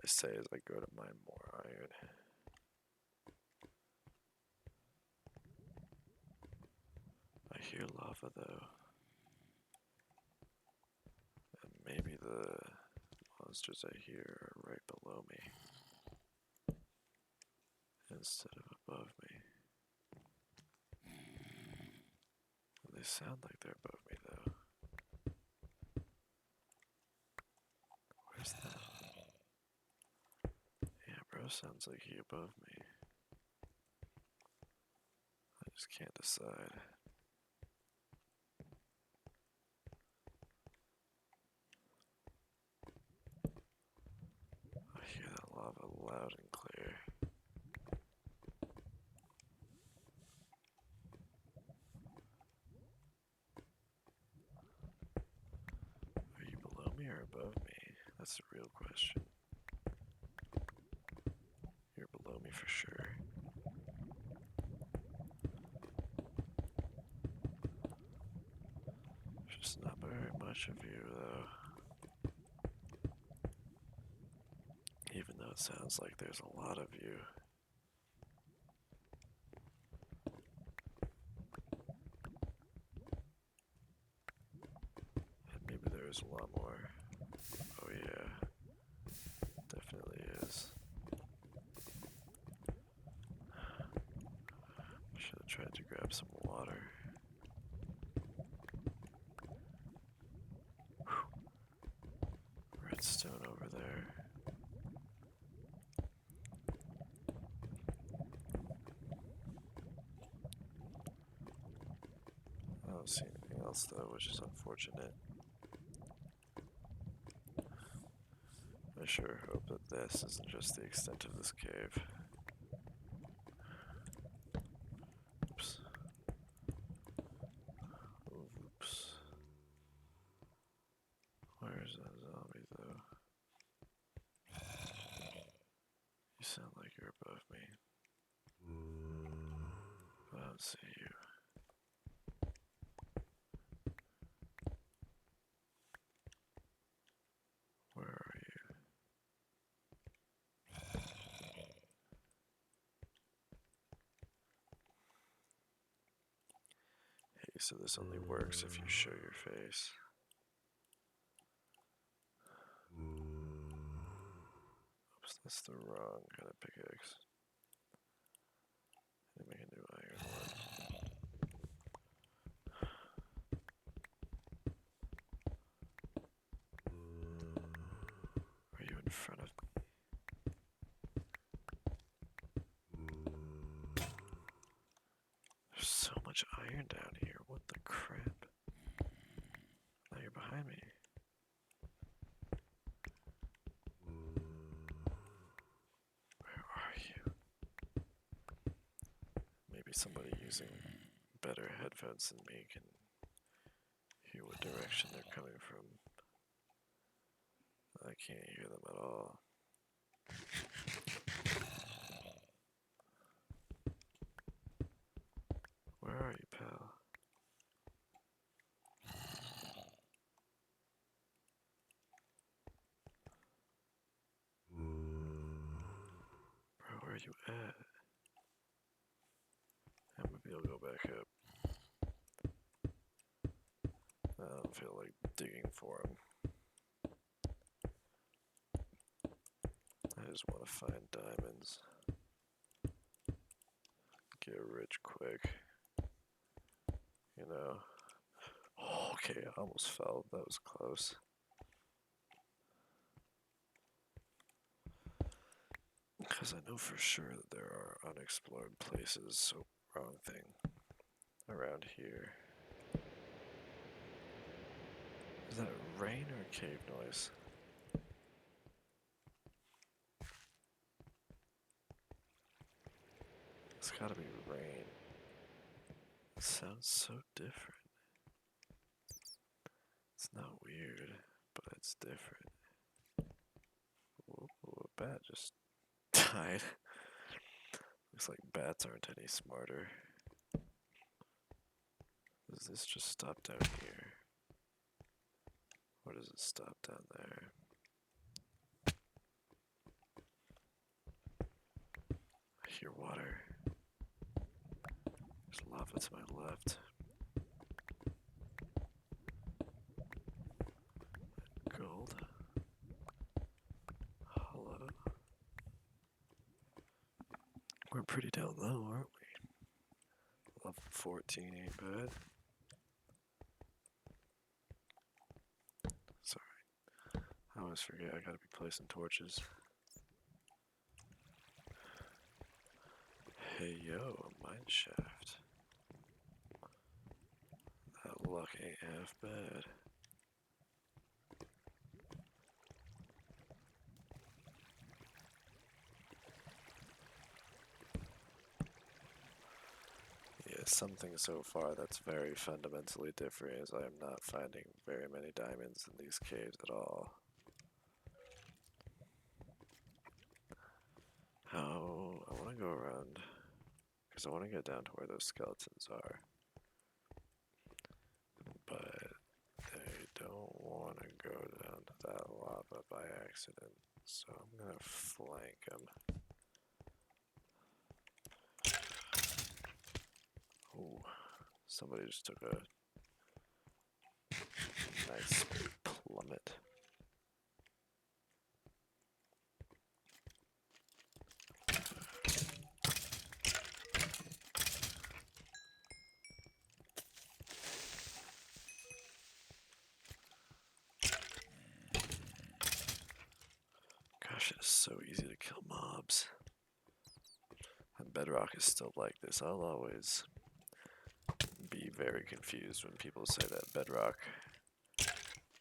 I say as I go to mine more iron. I hear lava though. And maybe the monsters I hear are right below me instead of above me. They sound like they're above me though. Where's that? Yeah, bro sounds like he above me. I just can't decide. I hear that lava loud and clear. Are you below me or above me? That's the real question. You're below me for sure. Just not very much of you though. Even though it sounds like there's a lot of you. And maybe there's a lot more. Oh yeah, definitely is. Should have tried to grab some water. Whew. Redstone over there. I don't see anything else though, which is unfortunate. I sure hope that this isn't just the extent of this cave. Oops. Oops. Where's that zombie though? You sound like you're above me. But I don't see you. Where are you? Hey, so this only works if you show your face. Oops, that's the wrong kind of pickaxe. Let me make a new iron one. Are you in front of me? There's so much iron down here. What the crap? Now you're behind me. Where are you? Maybe somebody using better headphones than me can hear what direction they're coming from. I can't hear them at all. Where are you, pal? Bro, where are you at? And maybe I'll go back up. I don't feel like digging for him. I just want to find diamonds. Get rich quick. You know. Oh, okay, I almost fell. That was close. Because I know for sure that there are unexplored places, so wrong thing. Around here. Is that rain or cave noise? It's gotta be rain. It sounds so different. It's not weird, but it's different. Ooh, a bat just died. Looks like bats aren't any smarter. Does this just stop down here? Or does it stop down there? I hear water. There's lava to my left. Gold. Hello. We're pretty down low, aren't we? Level 14 ain't bad. Sorry. I always forget I gotta be placing torches. Hey yo, a mine shaft. That luck ain't half bad. Yeah, something so far that's very fundamentally different is I am not finding very many diamonds in these caves at all. How I want to go around because I want to get down to where those skeletons are, but they don't want to go down to that lava by accident, so I'm gonna flank them. Oh, somebody just took a nice plummet. Gosh, it is so easy to kill mobs. And Bedrock is still like this. I'll always be very confused when people say that Bedrock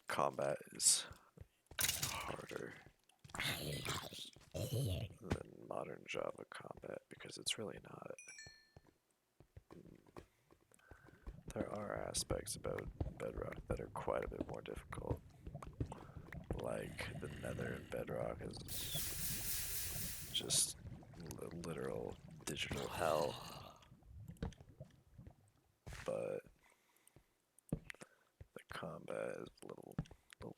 combat is harder than modern Java combat, because it's really not. There are aspects about Bedrock that are quite a bit more difficult. Like the Nether in Bedrock is just literal digital hell. But the combat is a little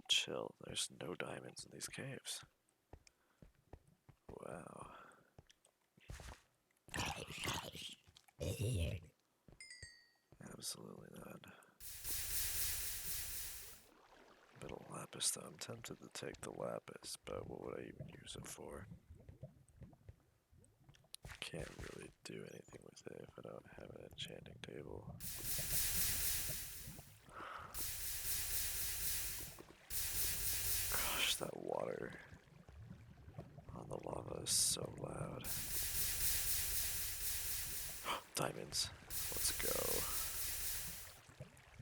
chill. There's no diamonds in these caves. Wow. Absolutely not. Bit of lapis though. I'm tempted to take the lapis, but what would I even use it for? Can't really do anything with it if I don't have an enchanting table. Gosh, that water on the lava is so loud. Diamonds. Let's go.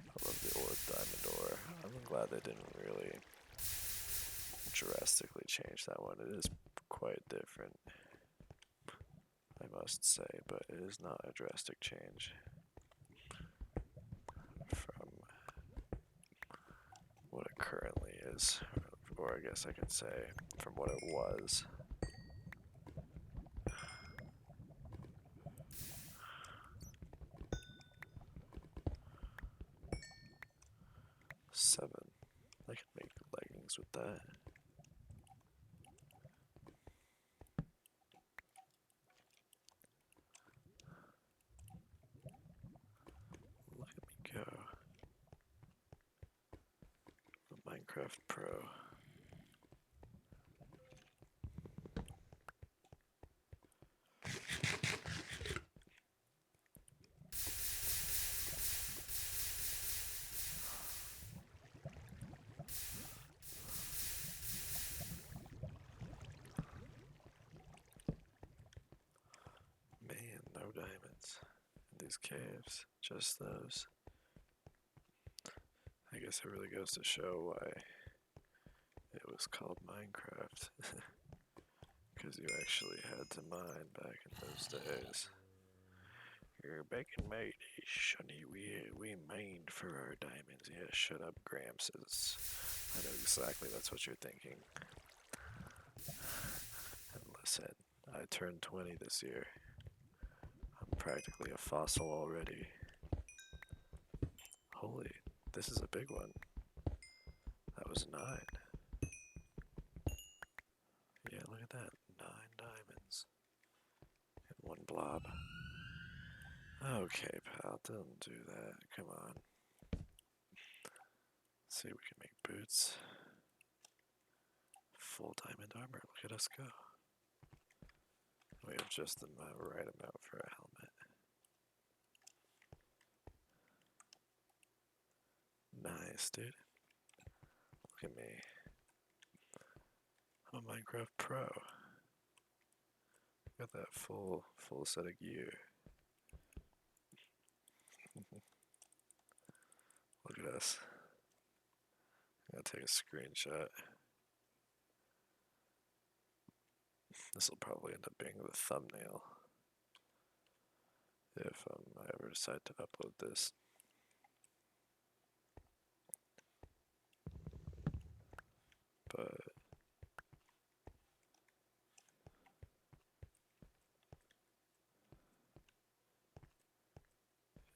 I love the diamond ore. I'm glad they didn't really drastically change that one. It is quite different, I must say, but it is not a drastic change from what it currently is, or I guess I could say from what it was. Seven. I could make leggings with that. Look at me go. The Minecraft Pro. Man, no diamonds in these caves. Just those. I guess it really goes to show why it was called Minecraft. Because you actually had to mine back in those days. back in my day, Shunny, we mined for our diamonds. Yeah, shut up, Gramps. I know exactly that's what you're thinking. And listen, I turned 20 this year. I'm practically a fossil already. Holy, this is a big one. That was 9. Yeah, look at that. 9 diamonds. And 1 blob. Okay, pal, don't do that. Come on. Let's see if we can make boots. Full diamond armor. Look at us go. We have just the right amount for a helmet. Nice, dude. Look at me. I'm a Minecraft pro. Got that full set of gear. Look at us. I'm gonna take a screenshot. This will probably end up being the thumbnail if I ever decide to upload this. But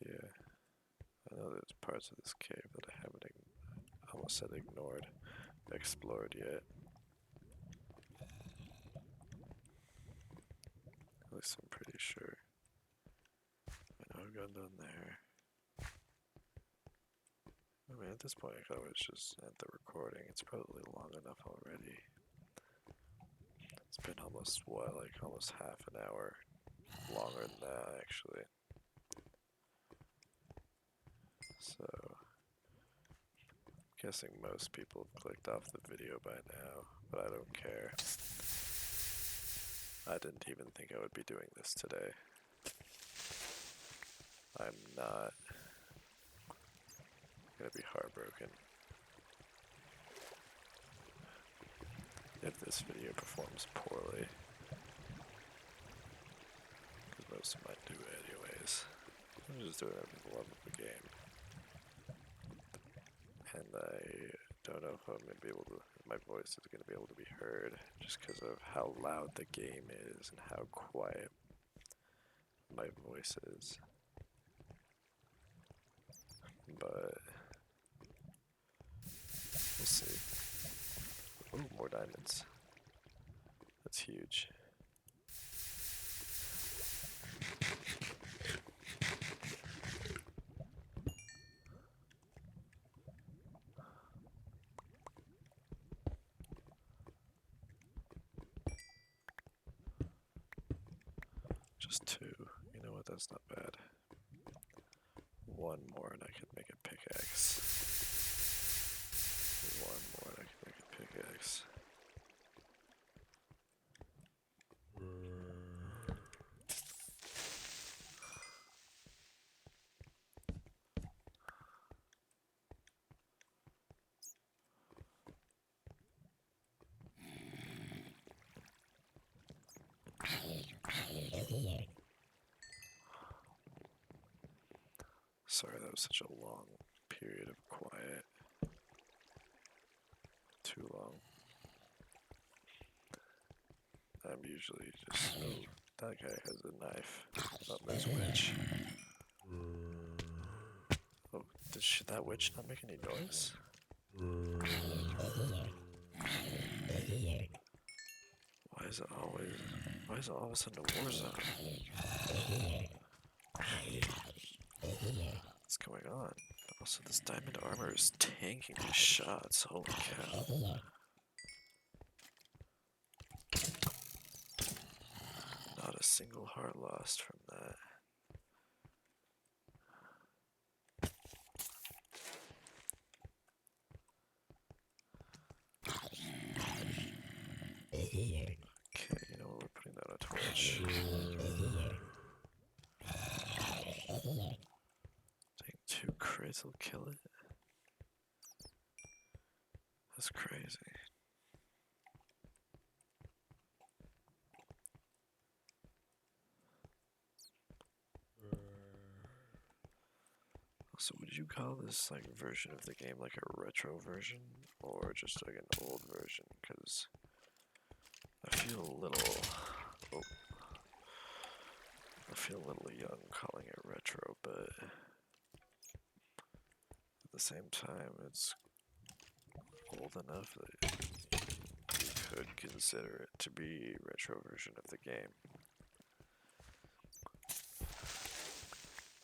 yeah, I know there's parts of this cave that I haven't almost said ignored, explored yet. At least I'm pretty sure. I know I've gone down there. I mean, at this point, I could always just end the recording. It's probably long enough already. It's been almost, what, like almost half an hour. Longer than that, actually. So, I'm guessing most people have clicked off the video by now, but I don't care. I didn't even think I would be doing this today. I'm not gonna be heartbroken if this video performs poorly, because most of mine do anyways. I'm just doing it for the love of the game, and I don't know if I'm gonna be able to. My voice is gonna be able to be heard just because of how loud the game is and how quiet my voice is. But we'll see. Ooh, more diamonds. That's huge. Just 2. You know what? That's not bad. 1 more and I could make a pickaxe. 1 more and I could make a pickaxe. Sorry, that was such a long period of quiet. Too long. I'm usually just. Oh, that guy has a knife. Oh, there's a witch. Oh, did that witch not make any noise? Why is it all of a sudden a war zone? What's going on? Also, this diamond armor is tanking these shots. Holy cow. Not a single heart lost from that. Okay, you know what? We're putting that on Twitch. Take 2 crits will kill it. That's crazy. So would you call this like version of the game like a retro version or just like an old version? Because I feel a little, oh, I feel a little young calling it retro, but at the same time it's old enough that you could consider it to be a retro version of the game.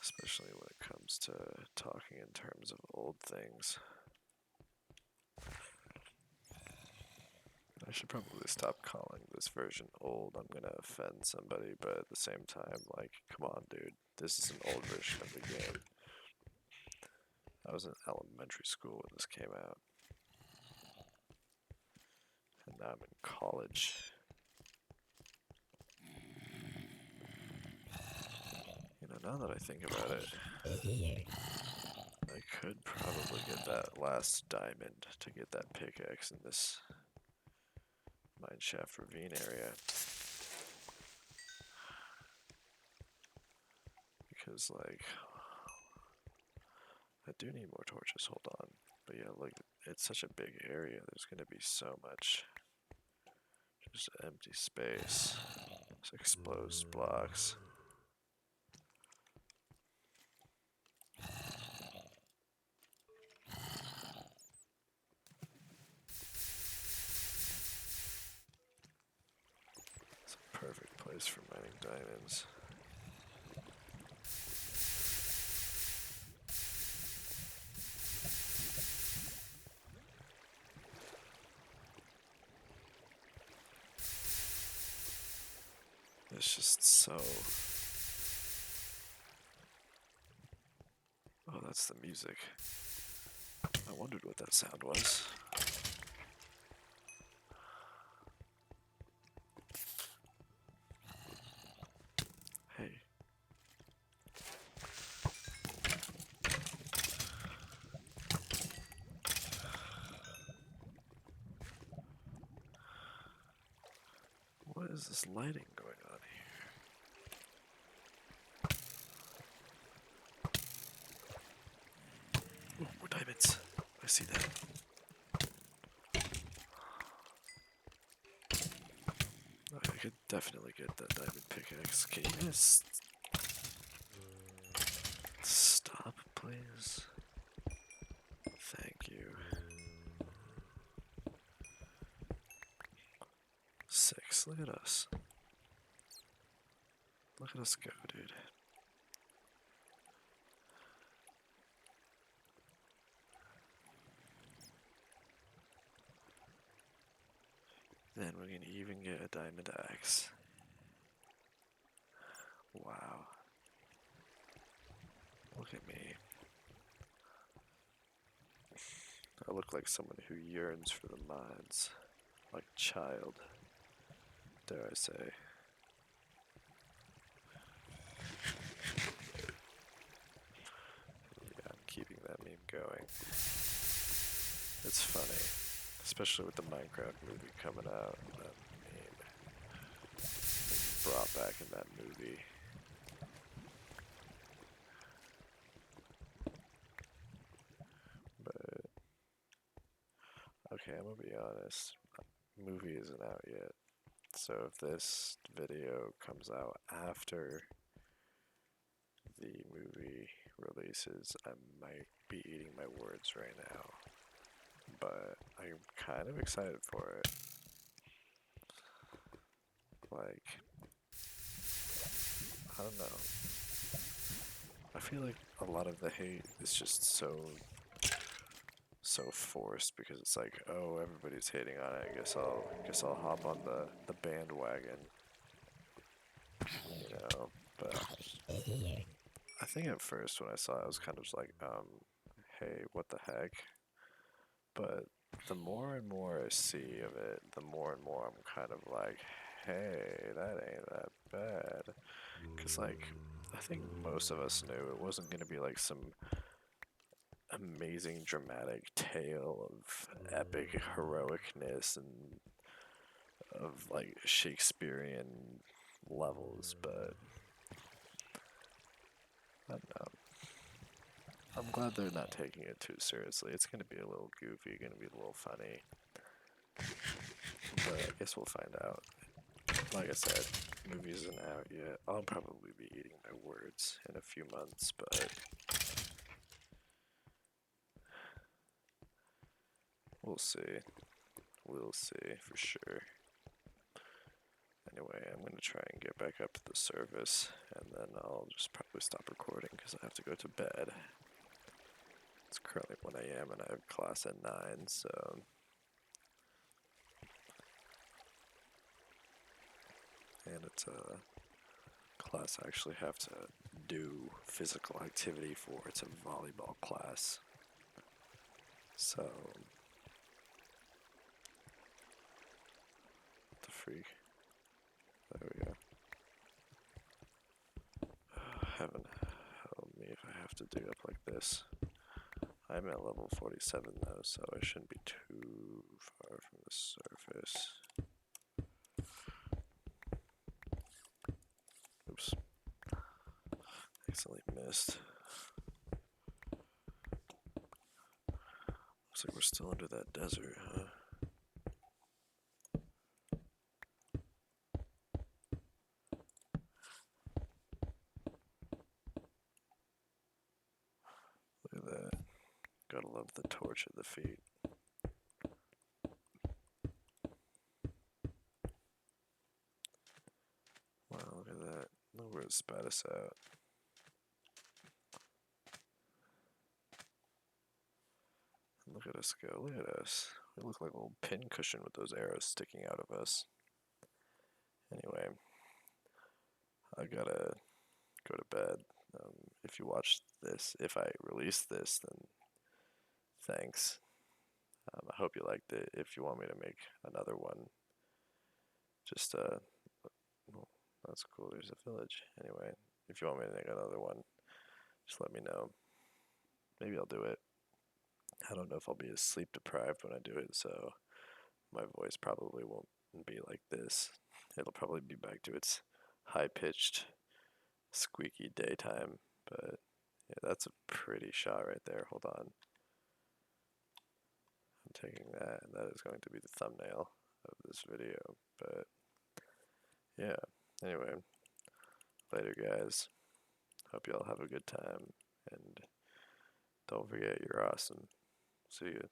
Especially when it comes to talking in terms of old things. I should probably stop calling this version old. I'm gonna offend somebody, but at the same time, like, come on, dude. This is an old version of the game. I was in elementary school when this came out. And now I'm in college. You know, now that I think about it, I could probably get that last diamond to get that pickaxe in this mineshaft ravine area. Because, like, I do need more torches, hold on. But yeah, look, it's such a big area, there's gonna be so much just empty space. It's exposed blocks. It's a perfect place for mining diamonds. It's just so... Oh, that's the music. I wondered what that sound was. Hey. What is this lighting going on here? Ooh, more diamonds. I see that. I could definitely get that diamond pickaxe. Can you just stop, please? Thank you. 6. Look at us. Look at us go, dude. Then we can even get a diamond axe. Wow. Look at me. I look like someone who yearns for the mines. Like a child, dare I say. Yeah, I'm keeping that meme going. It's funny, especially with the Minecraft movie coming out. That meme is brought back in that movie. But, okay, I'm gonna be honest. Movie isn't out yet. So if this video comes out after the movie releases, I might be eating my words right now. But I'm kind of excited for it. Like, I don't know. I feel like a lot of the hate is just so forced because it's like, oh, everybody's hating on it. I guess I'll hop on the bandwagon. You know, but I think at first when I saw it, I was kind of just like, hey, what the heck? But the more and more I see of it, the more and more I'm kind of like, hey, that ain't that bad. Because, like, I think most of us knew it wasn't going to be like some amazing dramatic tale of epic heroicness and of like Shakespearean levels, but I don't know. I'm glad they're not taking it too seriously. It's gonna be a little goofy, gonna be a little funny, but I guess we'll find out. Like I said, movie isn't out yet. I'll probably be eating my words in a few months, but we'll see. We'll see for sure. Anyway, I'm gonna try and get back up to the surface, and then I'll just probably stop recording because I have to go to bed. It's currently 1 a.m. and I have class at 9, so and it's a class I actually have to do physical activity for. It's a volleyball class. So, what the freak? There we go. Heaven help me if I have to dig up like this. I'm at level 47 though, so I shouldn't be too far from the surface. Oops. Accidentally missed. Looks like we're still under that desert, huh? Look at that. Gotta love the torch at the feet. Wow, look at that. Look where it spat us out. Look at us go. Look at us. We look like a little pincushion with those arrows sticking out of us. Anyway, I gotta go to bed. If you watch this, if I release this, then thanks. I hope you liked it. If you want me to make another one, just well, that's cool. There's a village. Anyway, if you want me to make another one, just let me know. Maybe I'll do it. I don't know if I'll be as sleep deprived when I do it, so my voice probably won't be like this. It'll probably be back to its high pitched, squeaky daytime. But yeah, that's a pretty shot right there. Hold on. I'm taking that, and that is going to be the thumbnail of this video. But yeah, anyway, later, guys. Hope y'all have a good time, and don't forget you're awesome. See you.